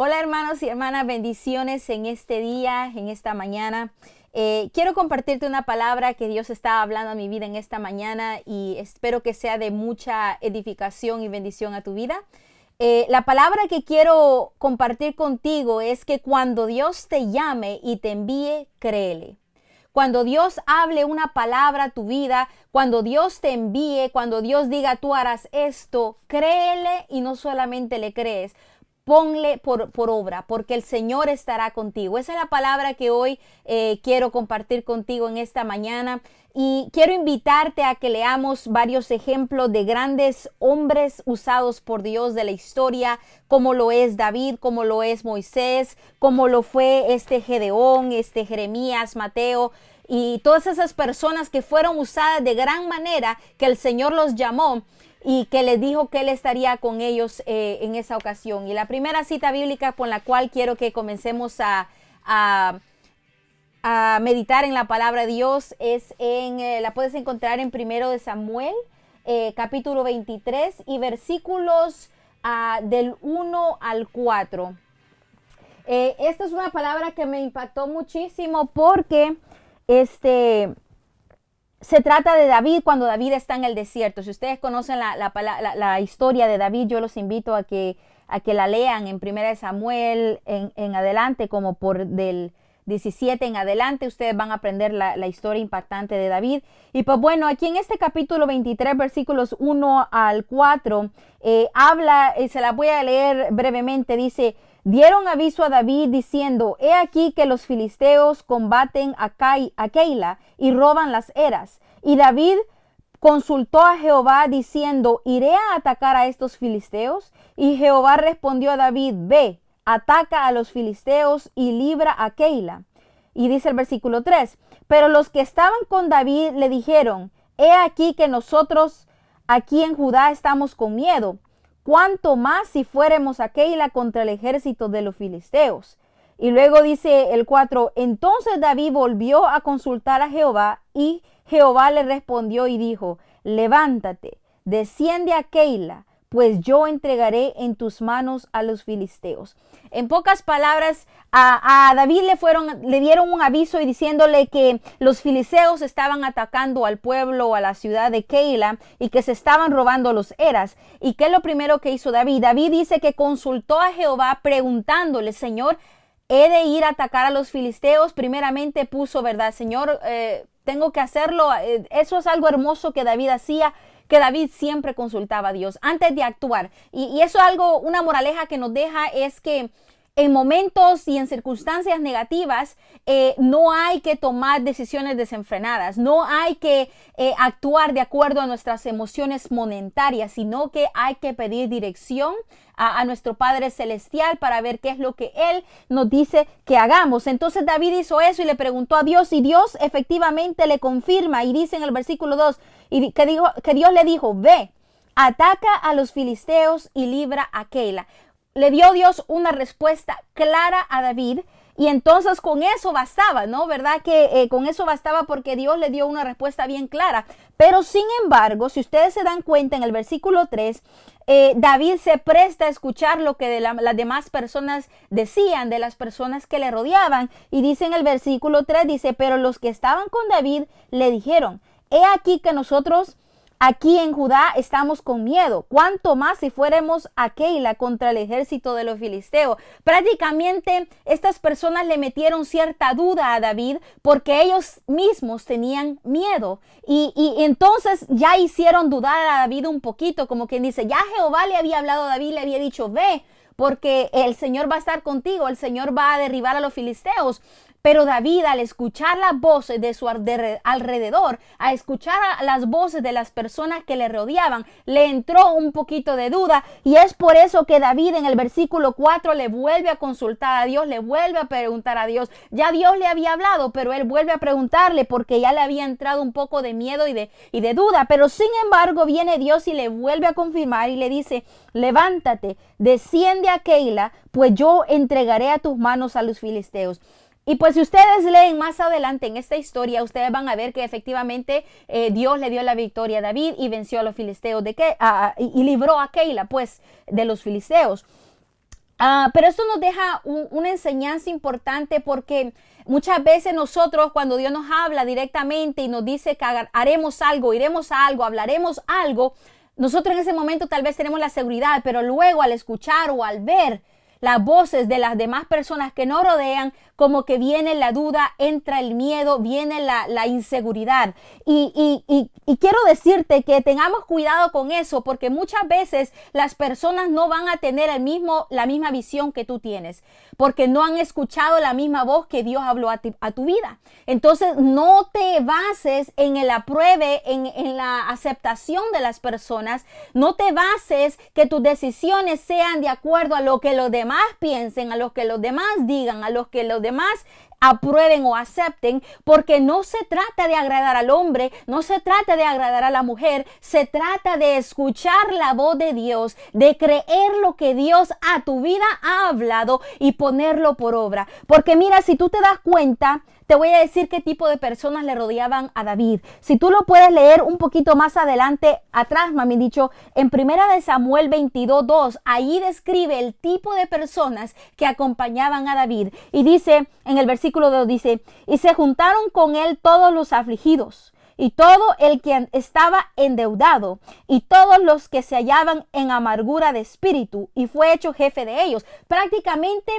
Hola hermanos y hermanas, bendiciones en este día, en esta mañana. Quiero compartirte una palabra que Dios está hablando a mi vida en esta mañana y espero que sea de mucha edificación y bendición a tu vida. La palabra que quiero compartir contigo es que cuando Dios te llame y te envíe, créele. Cuando Dios hable una palabra a tu vida, cuando Dios te envíe, cuando Dios diga tú harás esto, créele y no solamente le crees. Ponle por obra, porque el Señor estará contigo. Esa es la palabra que hoy quiero compartir contigo en esta mañana. Y quiero invitarte a que leamos varios ejemplos de grandes hombres usados por Dios de la historia, como lo es David, como lo es Moisés, como lo fue Gedeón, Jeremías, Mateo, y todas esas personas que fueron usadas de gran manera, que el Señor los llamó y que les dijo que Él estaría con ellos en esa ocasión. Y la primera cita bíblica con la cual quiero que comencemos a meditar en la palabra de Dios es la puedes encontrar en 1 de Samuel, capítulo 23 y versículos del 1 al 4. Esta es una palabra que me impactó muchísimo porque se trata de David cuando David está en el desierto. Si ustedes conocen la historia de David, yo los invito a que la lean en 1 de Samuel en adelante, como por del 17 en adelante, ustedes van a aprender la historia impactante de David. Y pues bueno, aquí en este capítulo 23, versículos 1 al 4, habla, y se la voy a leer brevemente, dice: dieron aviso a David diciendo: he aquí que los filisteos combaten a Keila y roban las eras. Y David consultó a Jehová diciendo: ¿iré a atacar a estos filisteos? Y Jehová respondió a David: ve, ataca a los filisteos y libra a Keila. Y dice el versículo 3, pero los que estaban con David le dijeron: he aquí que nosotros aquí en Judá estamos con miedo. ¿Cuánto más si fuéramos a Keila contra el ejército de los filisteos? Y luego dice el 4, entonces David volvió a consultar a Jehová y Jehová le respondió y dijo: levántate, desciende a Keila, pues yo entregaré en tus manos a los filisteos. En pocas palabras, a David le dieron un aviso y diciéndole que los filisteos estaban atacando al pueblo, a la ciudad de Keila, y que se estaban robando los eras. ¿Y qué es lo primero que hizo David? David dice que consultó a Jehová preguntándole: Señor, ¿he de ir a atacar a los filisteos? Primeramente puso, ¿verdad? Señor, tengo que hacerlo. Eso es algo hermoso que David hacía, que David siempre consultaba a Dios antes de actuar. Y eso es algo, una moraleja que nos deja, es que en momentos y en circunstancias negativas no hay que tomar decisiones desenfrenadas, no hay que actuar de acuerdo a nuestras emociones momentarias, sino que hay que pedir dirección a nuestro Padre Celestial para ver qué es lo que Él nos dice que hagamos. Entonces David hizo eso y le preguntó a Dios, y Dios efectivamente le confirma, y dice en el versículo 2, que Dios le dijo: ve, ataca a los filisteos y libra a Keila. Le dio Dios una respuesta clara a David, y entonces con eso bastaba, ¿no? ¿Verdad que con eso bastaba, porque Dios le dio una respuesta bien clara? Pero sin embargo, si ustedes se dan cuenta, en el versículo 3, David se presta a escuchar lo que las demás personas decían, de las personas que le rodeaban, y dice en el versículo 3, dice: pero los que estaban con David le dijeron: he aquí que nosotros aquí en Judá estamos con miedo. ¿Cuánto más si fuéramos a Keila contra el ejército de los filisteos? Prácticamente estas personas le metieron cierta duda a David porque ellos mismos tenían miedo. Y entonces ya hicieron dudar a David un poquito, como quien dice: ya Jehová le había hablado a David, le había dicho: ve, porque el Señor va a estar contigo, el Señor va a derribar a los filisteos. Pero David, al escuchar las voces de su alrededor, a escuchar las voces de las personas que le rodeaban, le entró un poquito de duda, y es por eso que David en el versículo 4 le vuelve a consultar a Dios, le vuelve a preguntar a Dios. Ya Dios le había hablado, pero él vuelve a preguntarle porque ya le había entrado un poco de miedo y de duda. Pero sin embargo viene Dios y le vuelve a confirmar y le dice: levántate, desciende a Keila, pues yo entregaré a tus manos a los filisteos. Y pues si ustedes leen más adelante en esta historia, ustedes van a ver que efectivamente Dios le dio la victoria a David y venció a los filisteos y libró a Keila pues de los filisteos. Pero esto nos deja una enseñanza importante, porque muchas veces nosotros, cuando Dios nos habla directamente y nos dice que haremos algo, iremos a algo, hablaremos algo, nosotros en ese momento tal vez tenemos la seguridad, pero luego al escuchar o al ver las voces de las demás personas que nos rodean, como que viene la duda, entra el miedo, viene la inseguridad. Y quiero decirte que tengamos cuidado con eso, porque muchas veces las personas no van a tener la misma visión que tú tienes, porque no han escuchado la misma voz que Dios habló a tu vida. Entonces no te bases en el apruebe, en la aceptación de las personas. No te bases que tus decisiones sean de acuerdo a lo que los demás piensen, a lo que los demás digan, a lo que los demás aprueben o acepten, porque no se trata de agradar al hombre, no se trata de agradar a la mujer, se trata de escuchar la voz de Dios, de creer lo que Dios a tu vida ha hablado y ponerlo por obra. Porque mira, si tú te das cuenta, te voy a decir qué tipo de personas le rodeaban a David. Si tú lo puedes leer un poquito más adelante, atrás, mami, dicho, en 1 Samuel 22:2, ahí describe el tipo de personas que acompañaban a David. Y dice, en el versículo 2, dice, y se juntaron con él todos los afligidos, y todo el que estaba endeudado, y todos los que se hallaban en amargura de espíritu, y fue hecho jefe de ellos. Prácticamente,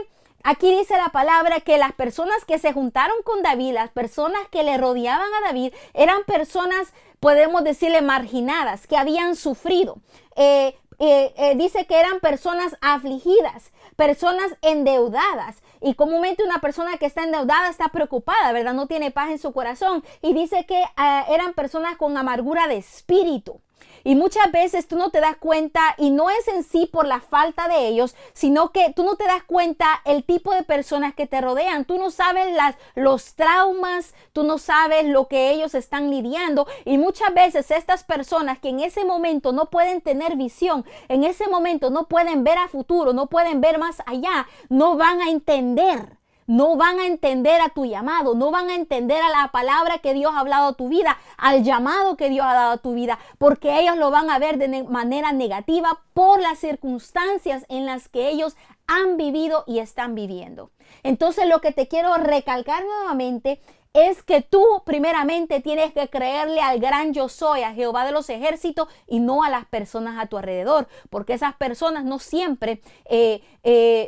aquí dice la palabra que las personas que se juntaron con David, las personas que le rodeaban a David, eran personas, podemos decirle, marginadas, que habían sufrido. Dice que eran personas afligidas, personas endeudadas. Y comúnmente una persona que está endeudada está preocupada, ¿verdad? No tiene paz en su corazón. Y dice que eran personas con amargura de espíritu. Y muchas veces tú no te das cuenta, y no es en sí por la falta de ellos, sino que tú no te das cuenta el tipo de personas que te rodean. Tú no sabes los traumas, tú no sabes lo que ellos están lidiando. Y muchas veces estas personas que en ese momento no pueden tener visión, en ese momento no pueden ver a futuro, no pueden ver más allá, no van a entender. No van a entender a tu llamado, no van a entender a la palabra que Dios ha hablado a tu vida, al llamado que Dios ha dado a tu vida, porque ellos lo van a ver de manera negativa por las circunstancias en las que ellos han vivido y están viviendo. Entonces, lo que te quiero recalcar nuevamente es que tú primeramente tienes que creerle al gran yo soy, a Jehová de los ejércitos, y no a las personas a tu alrededor, porque esas personas no siempre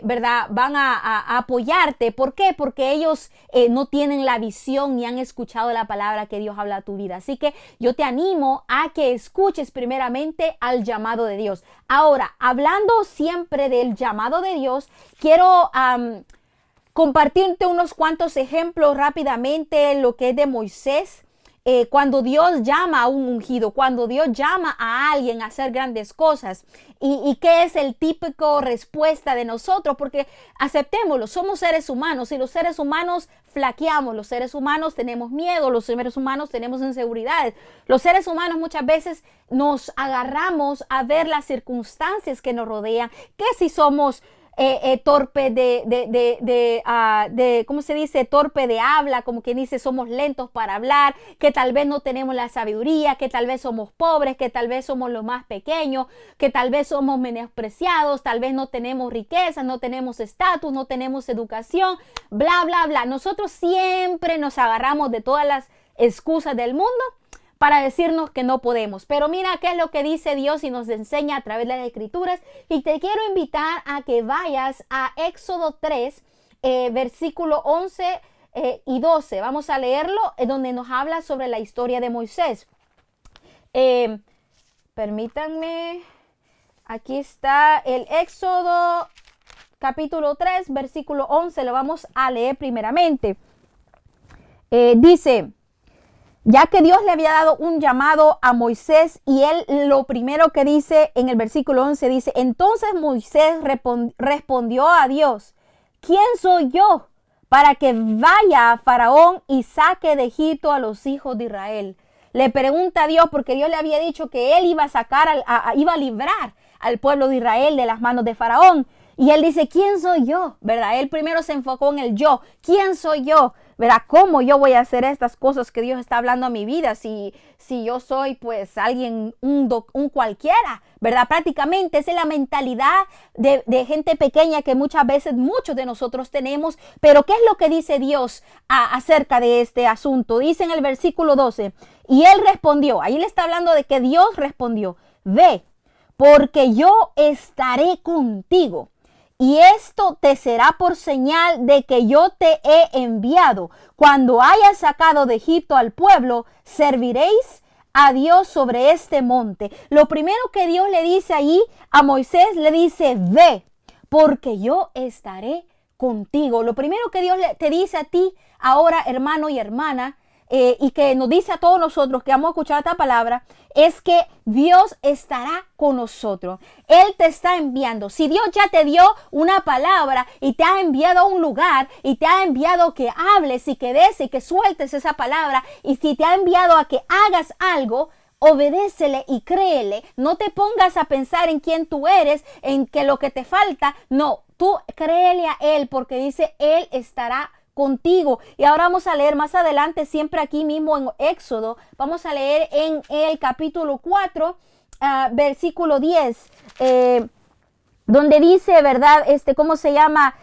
¿verdad? Van a apoyarte. ¿Por qué? Porque ellos no tienen la visión ni han escuchado la palabra que Dios habla a tu vida. Así que yo te animo a que escuches primeramente al llamado de Dios. Ahora, hablando siempre del llamado de Dios, quiero compartirte unos cuantos ejemplos rápidamente, lo que es de Moisés. Cuando Dios llama a un ungido, cuando Dios llama a alguien a hacer grandes cosas, y qué es el típico respuesta de nosotros, porque aceptémoslo, somos seres humanos, y los seres humanos flaqueamos, los seres humanos tenemos miedo, los seres humanos tenemos inseguridades, los seres humanos muchas veces nos agarramos a ver las circunstancias que nos rodean, que si somos torpe ¿cómo se dice? Torpe de habla, como quien dice, somos lentos para hablar, que tal vez no tenemos la sabiduría, que tal vez somos pobres, que tal vez somos los más pequeños, que tal vez somos menospreciados, tal vez no tenemos riqueza, no tenemos estatus, no tenemos educación, bla, bla, bla. Nosotros siempre nos agarramos de todas las excusas del mundo para decirnos que no podemos. Pero mira qué es lo que dice Dios y nos enseña a través de las Escrituras. Y te quiero invitar a que vayas a Éxodo 3, versículo 11 y 12. Vamos a leerlo, donde nos habla sobre la historia de Moisés. Permítanme, aquí está el Éxodo capítulo 3, versículo 11. Lo vamos a leer primeramente. Dice: ya que Dios le había dado un llamado a Moisés, y él lo primero que dice en el versículo 11 dice: entonces Moisés respondió a Dios: ¿quién soy yo para que vaya a Faraón y saque de Egipto a los hijos de Israel? Le pregunta a Dios, porque Dios le había dicho que él iba a sacar, iba a librar al pueblo de Israel de las manos de Faraón. Y él dice: ¿quién soy yo? ¿Verdad? Él primero se enfocó en el yo. ¿Quién soy yo? ¿verdad? ¿Cómo yo voy a hacer estas cosas que Dios está hablando a mi vida si yo soy pues alguien, un cualquiera, ¿verdad? Prácticamente esa es la mentalidad de gente pequeña que muchas veces muchos de nosotros tenemos. Pero ¿qué es lo que dice Dios acerca de este asunto? Dice en el versículo 12, y él respondió, ahí le está hablando de que Dios respondió, ve, porque yo estaré contigo. Y esto te será por señal de que yo te he enviado. Cuando hayas sacado de Egipto al pueblo, serviréis a Dios sobre este monte. Lo primero que Dios le dice ahí a Moisés, le dice, ve, porque yo estaré contigo. Lo primero que Dios te dice a ti ahora, hermano y hermana, y que nos dice a todos nosotros que vamos a escuchar esta palabra, es que Dios estará con nosotros. Él te está enviando. Si Dios ya te dio una palabra y te ha enviado a un lugar y te ha enviado que hables y que des y que sueltes esa palabra, y si te ha enviado a que hagas algo, obedécele y créele. No te pongas a pensar en quién tú eres, en que lo que te falta. No, tú créele a Él, porque dice, Él estará contigo. Y ahora vamos a leer más adelante, siempre aquí mismo en Éxodo, vamos a leer en el capítulo 4, versículo 10, donde dice, ¿verdad? ¿Cómo se llama?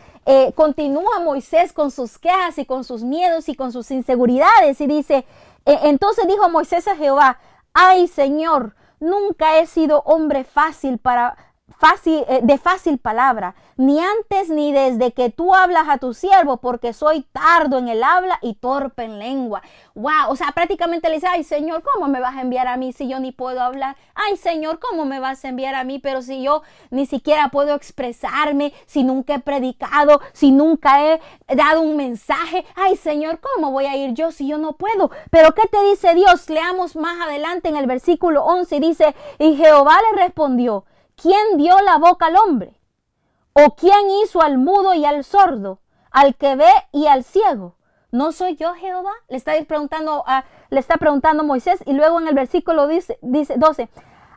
Continúa Moisés con sus quejas y con sus miedos y con sus inseguridades, y dice, entonces dijo Moisés a Jehová, ay Señor, nunca he sido hombre de fácil palabra, ni antes ni desde que tú hablas a tu siervo, porque soy tardo en el habla y torpe en lengua. Wow, o sea, prácticamente le dice, ay Señor, ¿cómo me vas a enviar a mí si yo ni puedo hablar? Ay Señor, ¿cómo me vas a enviar a mí? Pero si yo ni siquiera puedo expresarme, si nunca he predicado, si nunca he dado un mensaje. Ay Señor, ¿cómo voy a ir yo si yo no puedo? Pero ¿qué te dice Dios? Leamos más adelante en el versículo 11, dice, y Jehová le respondió, ¿quién dio la boca al hombre? ¿O quién hizo al mudo y al sordo, al que ve y al ciego? ¿No soy yo Jehová? Le está preguntando Moisés, y luego en el versículo dice 12,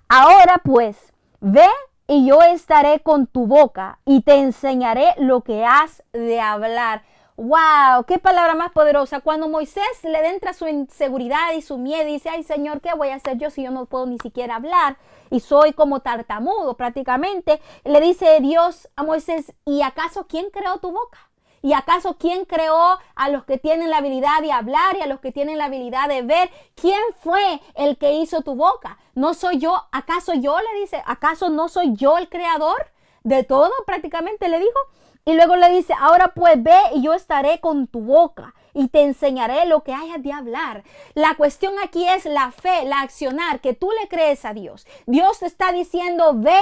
ahora pues, ve y yo estaré con tu boca y te enseñaré lo que has de hablar. ¡Wow! ¡Qué palabra más poderosa! Cuando Moisés le entra su inseguridad y su miedo y dice, ay Señor, ¿qué voy a hacer yo si yo no puedo ni siquiera hablar? Y soy como tartamudo prácticamente. Le dice Dios a Moisés, ¿y acaso quién creó tu boca? ¿Y acaso quién creó a los que tienen la habilidad de hablar y a los que tienen la habilidad de ver? ¿Quién fue el que hizo tu boca? ¿No soy yo? ¿Acaso yo? Le dice, ¿acaso no soy yo el creador de todo? Prácticamente le dijo. Y luego le dice, ahora pues ve y yo estaré con tu boca y te enseñaré lo que hayas de hablar. La cuestión aquí es la fe, la accionar, que tú le crees a Dios. Dios te está diciendo, ve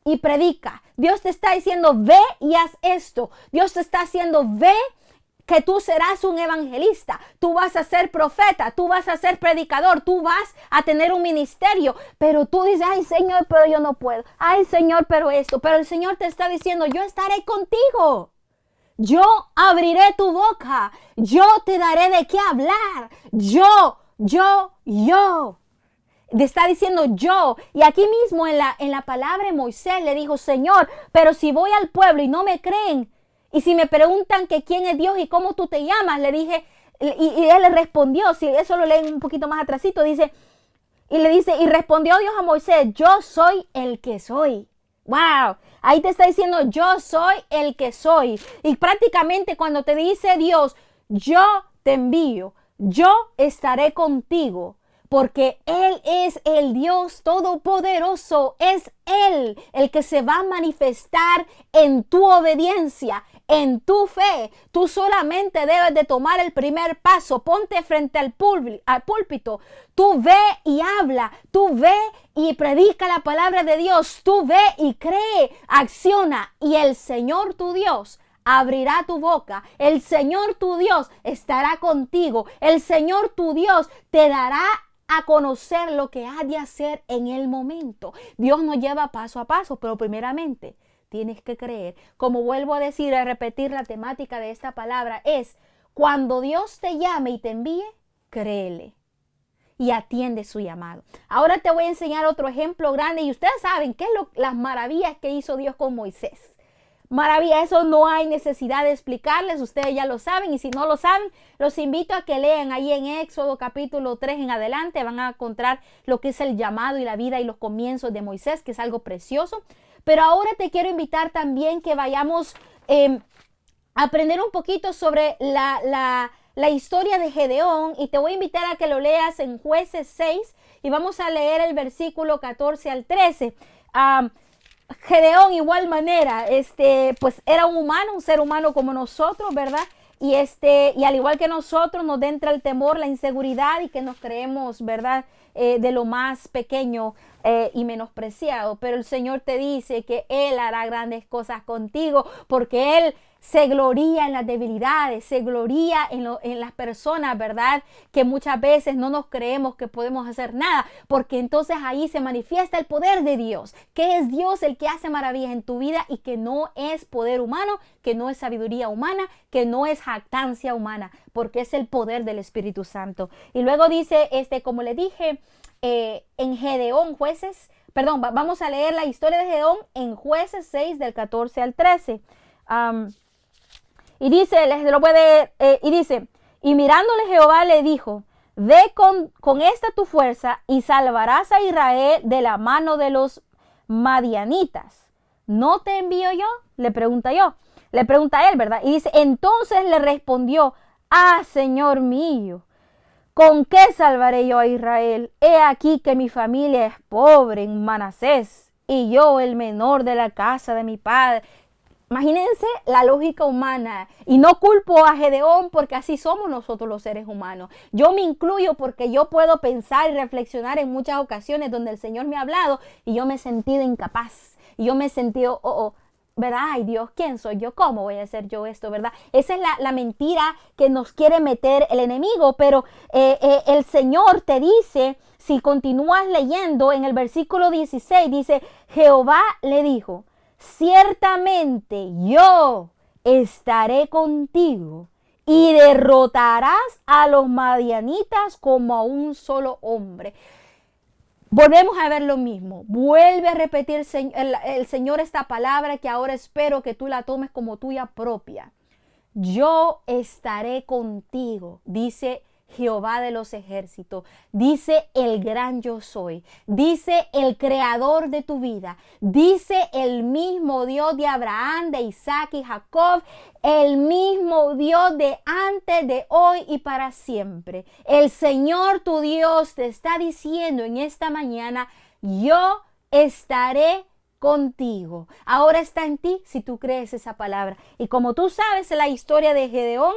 y predica. Dios te está diciendo, ve y haz esto. Dios te está haciendo, ve que tú serás un evangelista, tú vas a ser profeta, tú vas a ser predicador, tú vas a tener un ministerio, pero tú dices, ay Señor, pero yo no puedo, ay Señor, pero esto, pero el Señor te está diciendo, yo estaré contigo, yo abriré tu boca, yo te daré de qué hablar, yo, te está diciendo yo. Y aquí mismo en la palabra de Moisés le dijo, Señor, pero si voy al pueblo y no me creen, y si me preguntan que quién es Dios y cómo tú te llamas, le dije, y él le respondió, si eso lo leen un poquito más atrásito, dice, y respondió Dios a Moisés, yo soy el que soy. Wow, ahí te está diciendo, yo soy el que soy. Y prácticamente cuando te dice Dios, yo te envío, yo estaré contigo, porque Él es el Dios todopoderoso, es Él el que se va a manifestar en tu obediencia, en tu fe. Tú solamente debes de tomar el primer paso, ponte frente al púlpito, tú ve y habla, tú ve y predica la palabra de Dios, tú ve y cree, acciona, y el Señor tu Dios abrirá tu boca, el Señor tu Dios estará contigo, el Señor tu Dios te dará a conocer lo que has de hacer en el momento. Dios nos lleva paso a paso, pero primeramente tienes que creer. Como vuelvo a decir, a repetir la temática de esta palabra es, cuando Dios te llame y te envíe, créele y atiende su llamado. Ahora te voy a enseñar otro ejemplo grande, y ustedes saben qué es las maravillas que hizo Dios con Moisés. maravilla, eso no hay necesidad de explicarles, ustedes ya lo saben, y si no lo saben, los invito a que lean ahí en Éxodo capítulo 3 en adelante, van a encontrar lo que es el llamado y la vida y los comienzos de Moisés, que es algo precioso. Pero ahora te quiero invitar también que vayamos a aprender un poquito sobre la historia de Gedeón, y te voy a invitar a que lo leas en Jueces 6 y vamos a leer el versículo 14 al 13. Gedeón, igual manera, pues era un humano, un ser humano como nosotros, ¿verdad? Y al igual que nosotros, nos entra el temor, la inseguridad y que nos creemos, ¿verdad? De lo más pequeño y menospreciado. Pero el Señor te dice que Él hará grandes cosas contigo, porque Él se gloría en las debilidades, se gloría en las personas, ¿verdad? Que muchas veces no nos creemos que podemos hacer nada, porque entonces ahí se manifiesta el poder de Dios, que es Dios el que hace maravillas en tu vida y que no es poder humano, que no es sabiduría humana, que no es jactancia humana, porque es el poder del Espíritu Santo. Y luego dice, como le dije, en Gedeón, vamos a leer la historia de Gedeón en Jueces 6 del 14 al 13. Y dice, y mirándole Jehová le dijo, ve con esta tu fuerza y salvarás a Israel de la mano de los madianitas. ¿No te envío yo? Le pregunta él, ¿verdad? Y dice, entonces le respondió, Señor mío, ¿con qué salvaré yo a Israel? He aquí que mi familia es pobre en Manasés y yo el menor de la casa de mi padre. Imagínense la lógica humana, y no culpo a Gedeón porque así somos nosotros los seres humanos. Yo me incluyo porque yo puedo pensar y reflexionar en muchas ocasiones donde el Señor me ha hablado y yo me he sentido incapaz. Y yo me he sentido, ¿verdad? Ay Dios, ¿quién soy yo? ¿Cómo voy a hacer yo esto? ¿Verdad? Esa es la mentira que nos quiere meter el enemigo, pero el Señor te dice, si continúas leyendo en el versículo 16, dice, Jehová le dijo, ciertamente yo estaré contigo y derrotarás a los madianitas como a un solo hombre. Volvemos a ver lo mismo. Vuelve a repetir el Señor esta palabra que ahora espero que tú la tomes como tuya propia. Yo estaré contigo, dice Jehová de los ejércitos, dice el gran yo soy, dice el creador de tu vida, dice el mismo Dios de Abraham, de Isaac y Jacob, el mismo Dios de antes, de hoy y para siempre. El Señor tu Dios te está diciendo en esta mañana, yo estaré contigo. Ahora está en ti si tú crees esa palabra. Y como tú sabes la historia de Gedeón,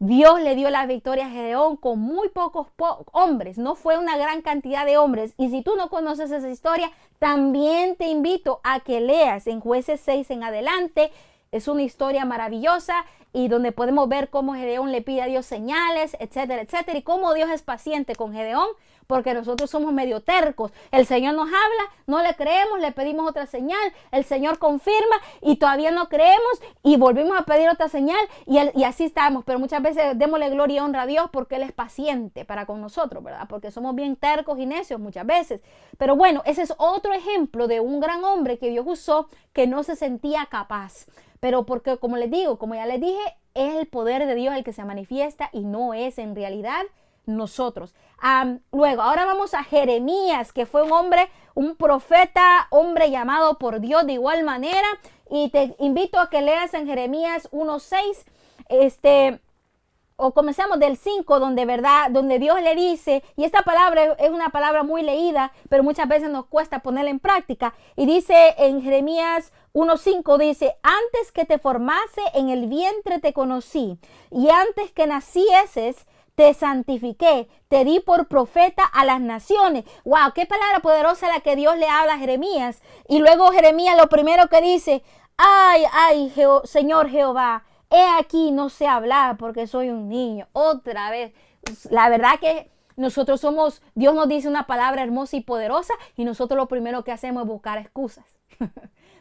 Dios le dio la victoria a Gedeón con muy pocos hombres, no fue una gran cantidad de hombres. Y si tú no conoces esa historia, también te invito a que leas en Jueces 6 en adelante. Es una historia maravillosa y donde podemos ver cómo Gedeón le pide a Dios señales, etcétera, etcétera, y cómo Dios es paciente con Gedeón, porque nosotros somos medio tercos. El Señor nos habla, no le creemos, le pedimos otra señal, el Señor confirma y todavía no creemos y volvimos a pedir otra señal y así estamos. Pero muchas veces démosle gloria y honra a Dios porque Él es paciente para con nosotros, ¿verdad? Porque somos bien tercos y necios muchas veces. Pero bueno, ese es otro ejemplo de un gran hombre que Dios usó que no se sentía capaz. Pero porque, como les digo, como ya les dije, es el poder de Dios el que se manifiesta y no es en realidad nosotros. Luego, ahora vamos a Jeremías, que fue un hombre, un profeta, hombre llamado por Dios de igual manera. Y te invito a que leas en Jeremías 1:6, o comencemos del 5, donde Dios le dice, y esta palabra es una palabra muy leída, pero muchas veces nos cuesta ponerla en práctica. Y dice en Jeremías 1:5, dice, antes que te formase en el vientre te conocí, y antes que nacieses te santifiqué, te di por profeta a las naciones. ¡Wow! ¡Qué palabra poderosa la que Dios le habla a Jeremías! Y luego Jeremías lo primero que dice, Señor Jehová, he aquí no sé hablar porque soy un niño. Otra vez, la verdad que Dios nos dice una palabra hermosa y poderosa y nosotros lo primero que hacemos es buscar excusas.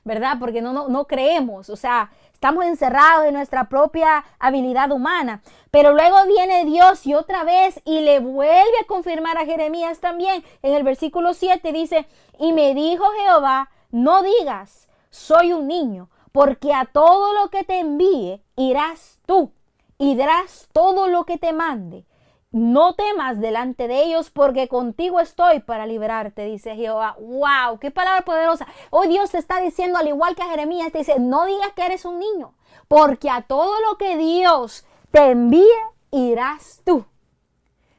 ¿Verdad? Porque no creemos, o sea, estamos encerrados en nuestra propia habilidad humana. Pero luego viene Dios y otra vez y le vuelve a confirmar a Jeremías también. En el versículo 7 dice, y me dijo Jehová, no digas, soy un niño, porque a todo lo que te envíe irás tú y darás todo lo que te mande. No temas delante de ellos, porque contigo estoy para librarte, dice Jehová. ¡Wow! ¡Qué palabra poderosa! Hoy Dios te está diciendo, al igual que a Jeremías, te dice, no digas que eres un niño, porque a todo lo que Dios te envíe, irás tú,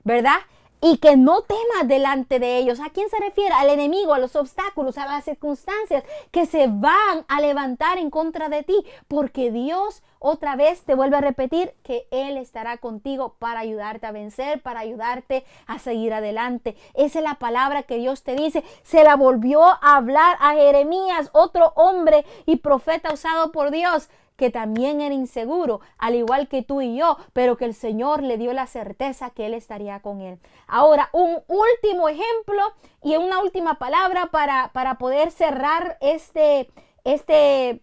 ¿verdad? Y que no temas delante de ellos. ¿A quién se refiere? Al enemigo, a los obstáculos, a las circunstancias que se van a levantar en contra de ti. Porque Dios otra vez te vuelve a repetir que Él estará contigo para ayudarte a vencer, para ayudarte a seguir adelante. Esa es la palabra que Dios te dice. Se la volvió a hablar a Jeremías, otro hombre y profeta usado por Dios, que también era inseguro, al igual que tú y yo, pero que el Señor le dio la certeza que Él estaría con él. Ahora, un último ejemplo y una última palabra para poder cerrar este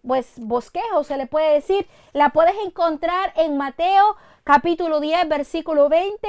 pues bosquejo, se le puede decir. La puedes encontrar en Mateo capítulo 10, versículo 20.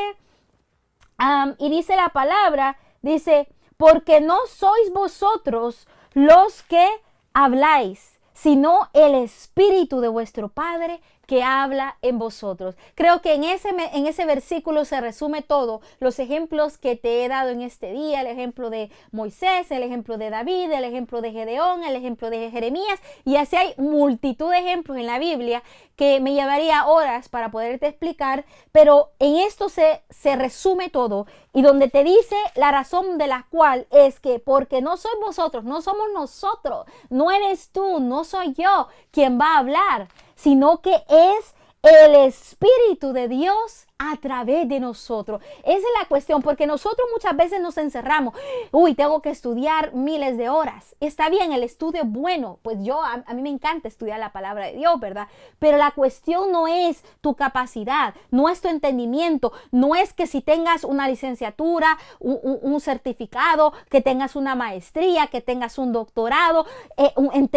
Y dice la palabra, dice, porque no sois vosotros los que habláis, sino el Espíritu de vuestro Padre que habla en vosotros. Creo que en ese versículo se resume todo. Los ejemplos que te he dado en este día, el ejemplo de Moisés, el ejemplo de David, el ejemplo de Gedeón, el ejemplo de Jeremías, y así hay multitud de ejemplos en la Biblia que me llevaría horas para poderte explicar, pero en esto se resume todo, y donde te dice la razón de la cual es que porque no sois vosotros, no somos nosotros, no eres tú, no soy yo quien va a hablar, sino que es el Espíritu de Dios a través de nosotros. Esa es la cuestión, porque nosotros muchas veces nos encerramos. Uy, tengo que estudiar miles de horas. Está bien, el estudio es bueno. Pues a mí me encanta estudiar la palabra de Dios, ¿verdad? Pero la cuestión no es tu capacidad, no es tu entendimiento, no es que si tengas una licenciatura, un certificado, que tengas una maestría, que tengas un doctorado en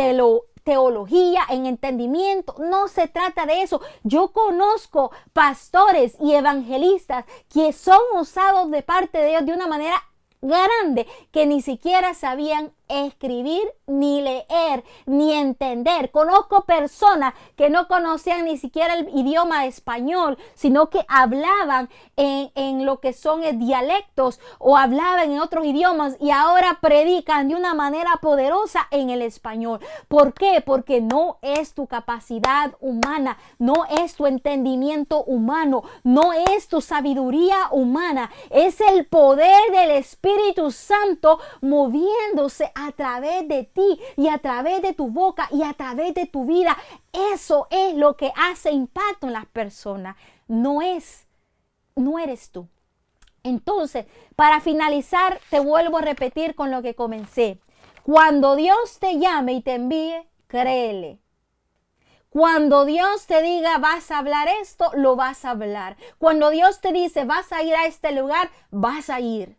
teología, en entendimiento. No se trata de eso. Yo conozco pastores y evangelistas que son usados de parte de Dios de una manera grande, que ni siquiera sabían escribir, ni leer, ni entender. Conozco personas que no conocían ni siquiera el idioma español, sino que hablaban en lo que son dialectos o hablaban en otros idiomas, y ahora predican de una manera poderosa en el español. ¿Por qué? Porque no es tu capacidad humana, no es tu entendimiento humano, no es tu sabiduría humana, es el poder del Espíritu Santo moviéndose a través de ti y a través de tu boca y a través de tu vida. Eso es lo que hace impacto en las personas. No eres tú. Entonces, para finalizar, te vuelvo a repetir con lo que comencé. Cuando Dios te llame y te envíe, créele. Cuando Dios te diga vas a hablar esto, lo vas a hablar. Cuando Dios te dice vas a ir a este lugar, vas a ir.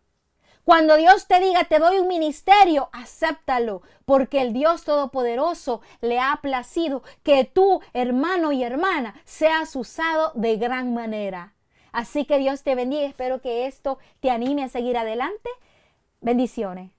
Cuando Dios te diga, te doy un ministerio, acéptalo, porque el Dios Todopoderoso le ha placido que tú, hermano y hermana, seas usado de gran manera. Así que Dios te bendiga. Espero que esto te anime a seguir adelante. Bendiciones.